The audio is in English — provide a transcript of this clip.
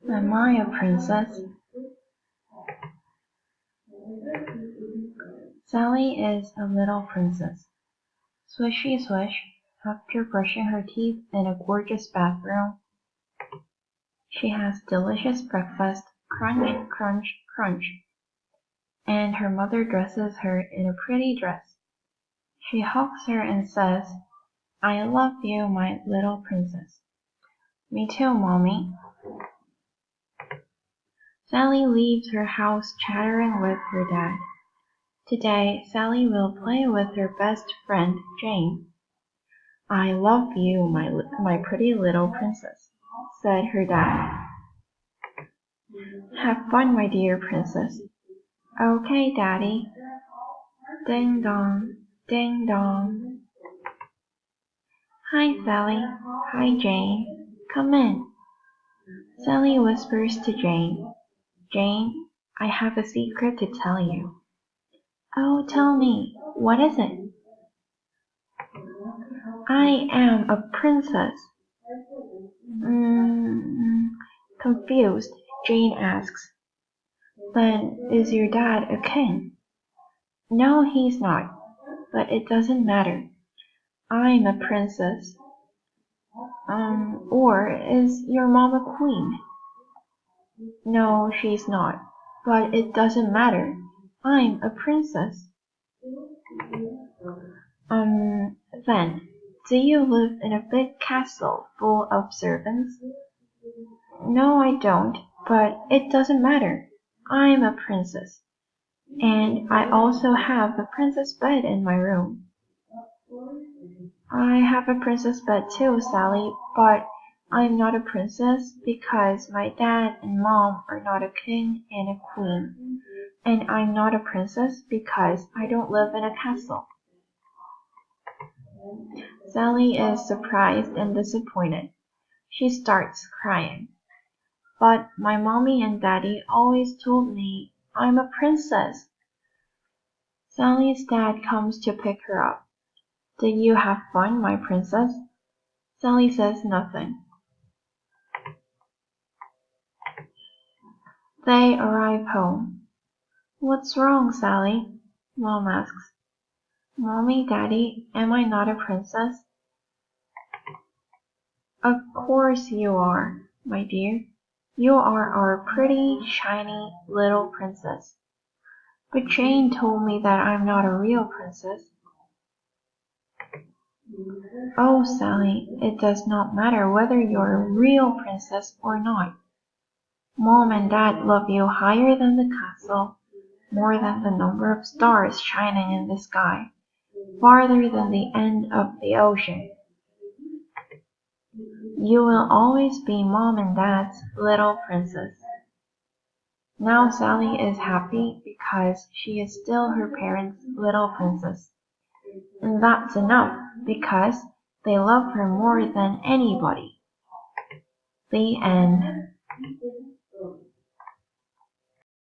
Am I a princess? Sally is a little princess. Swishy swish, after brushing her teeth in a gorgeous bathroom, she has delicious breakfast, crunch, crunch, crunch, and her mother dresses her in a pretty dress. She hugs her and says, I love you, my little princess. Me too, Mommy. Sally leaves her house chattering with her dad. Today, Sally will play with her best friend, Jane. I love you, my pretty little princess, said her dad. Have fun, my dear princess. Okay, Daddy. Ding dong, ding dong. Hi, Sally. Hi, Jane. Come in. Sally whispers to Jane. Jane, I have a secret to tell you. Oh, tell me. What is it? I am a princess. Confused, Jane asks. Then is your dad a king? No, he's not. But it doesn't matter. I'm a princess. Or is your mom a queen? No, she's not. But it doesn't matter. I'm a princess. Then, do you live in a big castle full of servants? No, I don't, but it doesn't matter. I'm a princess. And I also have a princess bed in my room. I have a princess bed too, Sally, but I'm not a princess because my dad and mom are not a king and a queen. And I'm not a princess because I don't live in a castle. Sally is surprised and disappointed. She starts crying. But my mommy and daddy always told me I'm a princess. Sally's dad comes to pick her up. Did you have fun, my princess? Sally says nothing. They arrive home. What's wrong, Sally? Mom asks. Mommy, Daddy, am I not a princess? Of course you are, my dear. You are our pretty, shiny little princess. But Jane told me that I'm not a real princess. Oh, Sally, it does not matter whether you're a real princess or not. Mom and Dad love you higher than the castle, more than the number of stars shining in the sky, farther than the end of the ocean. You will always be Mom and Dad's little princess. Now Sally is happy because she is still her parents' little princess. And that's enough because they love her more than anybody. The end.